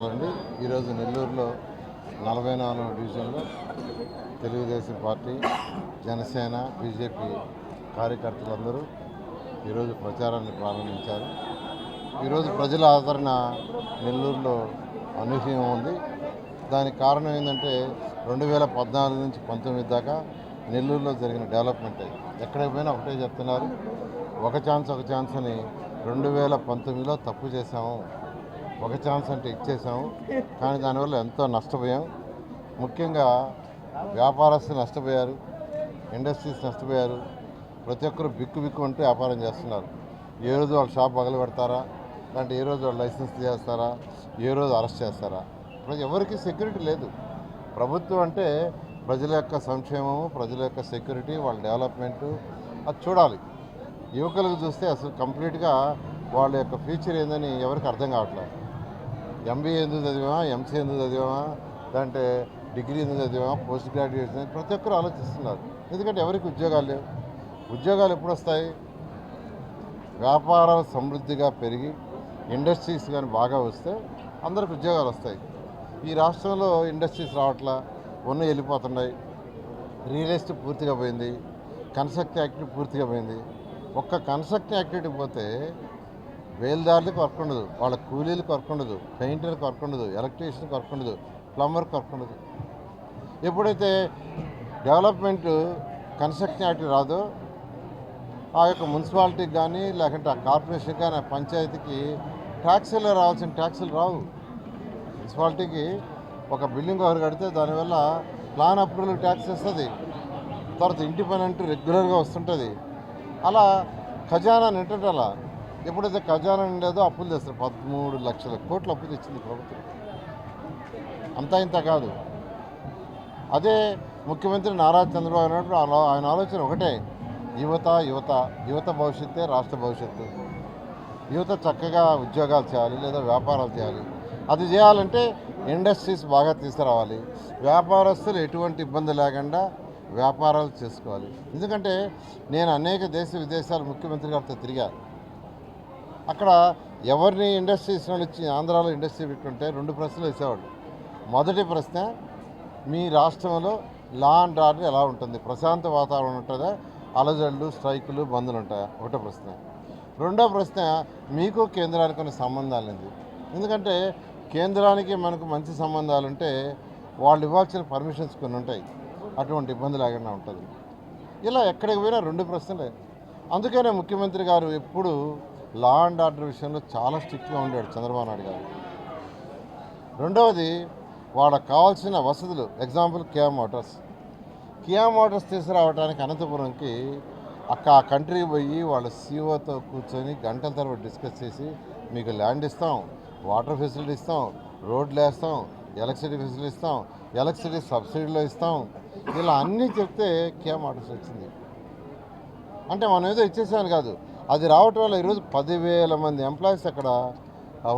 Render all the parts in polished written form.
అండి ఈరోజు నెల్లూరులో 44వ డివిజన్లో తెలుగుదేశం పార్టీ, జనసేన, బీజేపీ కార్యకర్తలందరూ ఈరోజు ప్రచారాన్ని ప్రారంభించారు. ఈరోజు ప్రజల ఆదరణ నెల్లూరులో అనూహ్యంగా ఉంది. దానికి కారణం ఏంటంటే 2014 నుంచి 19 దాకా నెల్లూరులో జరిగిన డెవలప్మెంట్. ఎక్కడికి పోయినా ఒకటే చెప్తున్నారు, ఒక ఛాన్స్ అని. 2019లో తప్పు చేశాము, ఒక ఛాన్స్ అంటే ఇచ్చేసాము, కానీ దానివల్ల ఎంతో నష్టపోయాం. ముఖ్యంగా వ్యాపారస్తులు నష్టపోయారు, ఇండస్ట్రీస్ నష్టపోయారు. ప్రతి ఒక్కరు బిక్కు అంటూ వ్యాపారం చేస్తున్నారు. ఏ రోజు వాళ్ళు షాప్ పగలు పెడతారా, అంటే ఏ రోజు వాళ్ళు లైసెన్స్ చేస్తారా, ఏ రోజు అరెస్ట్ చేస్తారా. ఇప్పుడు ఎవరికి సెక్యూరిటీ లేదు. ప్రభుత్వం అంటే ప్రజల యొక్క సంక్షేమము, ప్రజల యొక్క సెక్యూరిటీ, వాళ్ళ డెవలప్మెంటు అది చూడాలి. యువకులకు చూస్తే అసలు కంప్లీట్గా వాళ్ళ యొక్క ఫ్యూచర్ ఏందని ఎవరికి అర్థం కావట్లేదు. ఎంబీఏ ఎందుకు చదివామా, ఎంసీఏ ఎందుకు చదివామా, లేదంటే డిగ్రీ ఎందుకు చదివామా, పోస్ట్ గ్రాడ్యుయేషన్, ప్రతి ఒక్కరు ఆలోచిస్తున్నారు. ఎందుకంటే ఎవరికి ఉద్యోగాలు లేవు. ఉద్యోగాలు ఎప్పుడు వస్తాయి? వ్యాపారాలు సమృద్ధిగా పెరిగి ఇండస్ట్రీస్ కానీ బాగా వస్తే అందరికి ఉద్యోగాలు వస్తాయి. ఈ రాష్ట్రంలో ఇండస్ట్రీస్ రావట్లా, ఉన్న వెళ్ళిపోతున్నాయి. రియల్ ఎస్టేట్ పూర్తిగా పోయింది, కన్స్ట్రక్షన్ యాక్టివిటీ పూర్తిగా పోయింది. ఒక్క కన్స్ట్రక్షన్ యాక్టివిటీ పోతే వేల్దారులకు వర్క్ ఉండదు, వాళ్ళ కూలీలకు వర్క్ ఉండదు, పెయింటర్కి వర్క్ ఉండదు, ఎలక్ట్రీషియన్కి వర్క్ ఉండదు, ప్లంబర్కి వర్క్ ఉండదు. ఎప్పుడైతే డెవలప్మెంట్ కన్స్ట్రక్షన్ యాక్టివిటీ రాదో ఆ యొక్క మున్సిపాలిటీకి కానీ, లేకుంటే ఆ కార్పొరేషన్కి కానీ, ఆ పంచాయతీకి ట్యాక్సీలో రావాల్సిన ట్యాక్సులు రావు. మున్సిపాలిటీకి ఒక బిల్డింగ్ ఒకరు కడితే దానివల్ల ప్లాన్ అప్రూవల్ ట్యాక్స్ వస్తుంది, తర్వాత ఇంటి పని అంటూ రెగ్యులర్గా వస్తుంటుంది. అలా ఖజానా నింటే అలా ఎప్పుడైతే ఖజానా నిండేదో అప్పులు తెస్తారు. 13 లక్షల కోట్లు అప్పు తెచ్చింది ప్రభుత్వం, అంతా ఇంత కాదు. అదే ముఖ్యమంత్రి నారా చంద్రబాబు నాయుడు ఆయన ఆలోచన ఒకటే, యువత భవిష్యత్తే రాష్ట్ర భవిష్యత్తు. యువత చక్కగా ఉద్యోగాలు చేయాలి, లేదా వ్యాపారాలు చేయాలి. అది చేయాలంటే ఇండస్ట్రీస్ బాగా తీసుకురావాలి, వ్యాపారస్తులు ఎటువంటి ఇబ్బంది లేకుండా వ్యాపారాలు చేసుకోవాలి. ఎందుకంటే నేను అనేక దేశ విదేశాలు ముఖ్యమంత్రి గారితో తిరిగా. అక్కడ ఎవరిని ఇండస్ట్రీస్ వచ్చి ఆంధ్రాలో ఇండస్ట్రీ పెట్టుకుంటే 2 ప్రశ్నలు వేసేవాళ్ళు. మొదటి ప్రశ్న, మీ రాష్ట్రంలో లా అండ్ ఆర్డర్ ఎలా ఉంటుంది, ప్రశాంత వాతావరణం ఉంటుందా, అలజడులు, స్ట్రైకులు, బంధులు ఉంటాయా, ఒకటో ప్రశ్న. రెండో ప్రశ్న, మీకు కేంద్రానికి కొన్ని సంబంధాలు ఉంది. ఎందుకంటే కేంద్రానికి మనకు మంచి సంబంధాలు ఉంటే వాళ్ళు ఇవ్వాల్సిన పర్మిషన్స్ కొన్ని ఉంటాయి, అటువంటి ఇబ్బంది లేకుండా ఉంటుంది. ఇలా ఎక్కడికి పోయినా 2 ప్రశ్నలే. అందుకనే ముఖ్యమంత్రి గారు ఎప్పుడు లా అండ్ ఆర్డర్ విషయంలో చాలా స్ట్రిక్ట్గా ఉండాడు చంద్రబాబు నాయుడు గారు. రెండవది, వాళ్ళకి కావాల్సిన వసతులు. ఎగ్జాంపుల్ కియా మోటార్స్ తీసుకురావడానికి అనంతపురంకి ఆ కంట్రీకి పోయి వాళ్ళ సీఓతో కూర్చొని గంటల తరబడి డిస్కస్ చేసి, మీకు ల్యాండ్ ఇస్తాం, వాటర్ ఫెసిలిటీ ఇస్తాం, రోడ్లు వేస్తాం, ఎలక్ట్రిసిటీ ఫెసిలిటీ ఇస్తాం, ఎలక్ట్రిసిటీ సబ్సిడీలో ఇస్తాం, ఇలా అన్నీ చెప్తే కియా మోటార్స్ వచ్చింది. అంటే మనం ఏదో ఇచ్చేసాను కాదు, అది రావటం వల్ల ఈరోజు 10,000 మంది ఎంప్లాయీస్ అక్కడ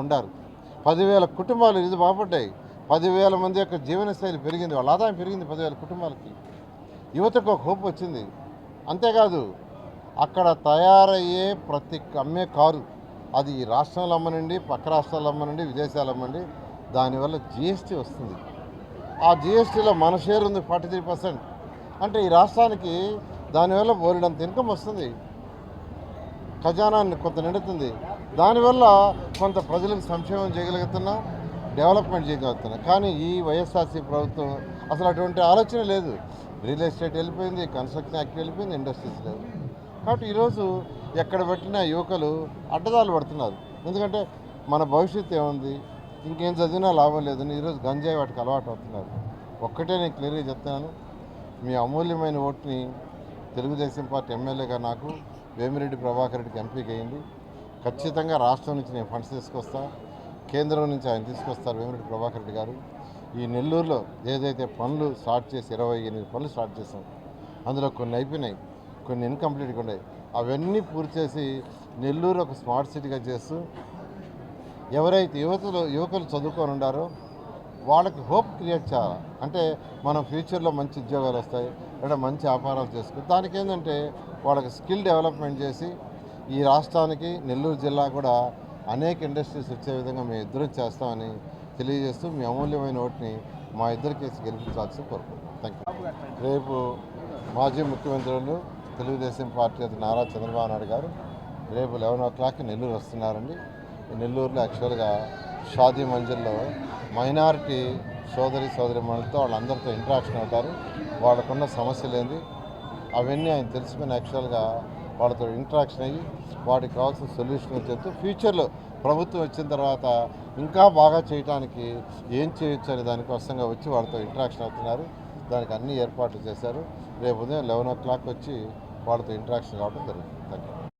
ఉండారు. 10,000 కుటుంబాలు ఇది బాగుపడ్డాయి. 10,000 మంది యొక్క జీవనశైలి పెరిగింది, వాళ్ళ ఆదాయం పెరిగింది. 10,000 కుటుంబాలకి, యువతకు ఒక హోప్ వచ్చింది. అంతేకాదు, అక్కడ తయారయ్యే ప్రతి అమ్మే కారు అది ఈ రాష్ట్రంలో అమ్మనండి, పక్క రాష్ట్రాల్లో అమ్మనండి, విదేశాలు అమ్మండి, దానివల్ల జిఎస్టీ వస్తుంది. ఆ జిఎస్టీలో మన షేర్ ఉంది 43%. అంటే ఈ రాష్ట్రానికి దానివల్ల బోలెడంత ఇన్కమ్ వస్తుంది, ఖజానాన్ని కొంత నిండుతుంది. దానివల్ల కొంత ప్రజలకు సంక్షేమం చేయగలుగుతున్నా, డెవలప్మెంట్ చేయగలుగుతున్నా. కానీ ఈ వైఎస్ఆర్సీ ప్రభుత్వం అసలు అటువంటి ఆలోచన లేదు. రియల్ ఎస్టేట్ వెళ్ళిపోయింది, కన్స్ట్రక్షన్ యాక్టివిటీ వెళ్ళిపోయింది, ఇండస్ట్రీస్ లేవు. కాబట్టి ఈరోజు ఎక్కడ పెట్టినా యువకులు అడ్డదాలు పడుతున్నారు. ఎందుకంటే మన భవిష్యత్తు ఏముంది, ఇంకేం చదివినా లాభం లేదని ఈరోజు గంజాయి వాటికి అలవాటు అవుతున్నారు. ఒక్కటే నేను క్లియర్గా చెప్తున్నాను, మీ అమూల్యమైన ఓటుని తెలుగుదేశం పార్టీ ఎమ్మెల్యేగా నాకు వేమిరెడ్డి ప్రభాకర్ రెడ్డికి ఎంపీకి అయ్యింది. ఖచ్చితంగా రాష్ట్రం నుంచి నేను ఫండ్స్ తీసుకొస్తా, కేంద్రం నుంచి ఆయన తీసుకొస్తారు వేమిరెడ్డి ప్రభాకర్ రెడ్డి గారు. ఈ నెల్లూరులో ఏదైతే పనులు స్టార్ట్ చేసి 28 పనులు స్టార్ట్ చేసాం, అందులో కొన్ని అయిపోయినాయి, కొన్ని ఇన్కంప్లీట్గా ఉన్నాయి. అవన్నీ పూర్తి చేసి నెల్లూరు ఒక స్మార్ట్ సిటీగా చేస్తూ ఎవరైతే యువకులు చదువుకొని ఉండారో వాళ్ళకి హోప్ క్రియేట్ చేయాలి. అంటే మనం ఫ్యూచర్లో మంచి ఉద్యోగాలు వస్తాయి, లేదా మంచి వ్యాపారాలు చేసుకుని దానికి ఏంటంటే వాళ్ళకి స్కిల్ డెవలప్మెంట్ చేసి ఈ రాష్ట్రానికి నెల్లూరు జిల్లా కూడా అనేక ఇండస్ట్రీస్ వచ్చే విధంగా మేము ఇద్దరు చేస్తామని తెలియజేస్తూ మీ అమూల్యమైన ఓటుని మా ఇద్దరి కేసు గెలిపించాల్సి కోరుకుంటున్నాం. Thank you. రేపు మాజీ ముఖ్యమంత్రులు తెలుగుదేశం పార్టీ అధినేత నారా చంద్రబాబు నాయుడు గారు రేపు 11 నెల్లూరు వస్తున్నారండి. నెల్లూరులో యాక్చువల్గా షాదీ మంజిల్లో మైనారిటీ సోదరిమణులతో వాళ్ళందరితో ఇంటరాక్షన్ అవుతారు. వాళ్ళకున్న సమస్యలు ఏంది అవన్నీ ఆయన తెలుసుకుని యాక్చువల్గా వాళ్ళతో ఇంటరాక్షన్ అయ్యి వాటికి కావాల్సిన సొల్యూషన్ చెప్తూ ఫ్యూచర్లో ప్రభుత్వం వచ్చిన తర్వాత ఇంకా బాగా చేయడానికి ఏం చేయొచ్చు అనే దానికోసంగా వచ్చి వాళ్ళతో ఇంటరాక్షన్ అవుతున్నారు. దానికి అన్ని ఏర్పాట్లు చేశారు. రేపు ఉదయం 11 వచ్చి వాళ్ళతో ఇంటరాక్షన్ కావడం జరుగుతుంది. Thank you.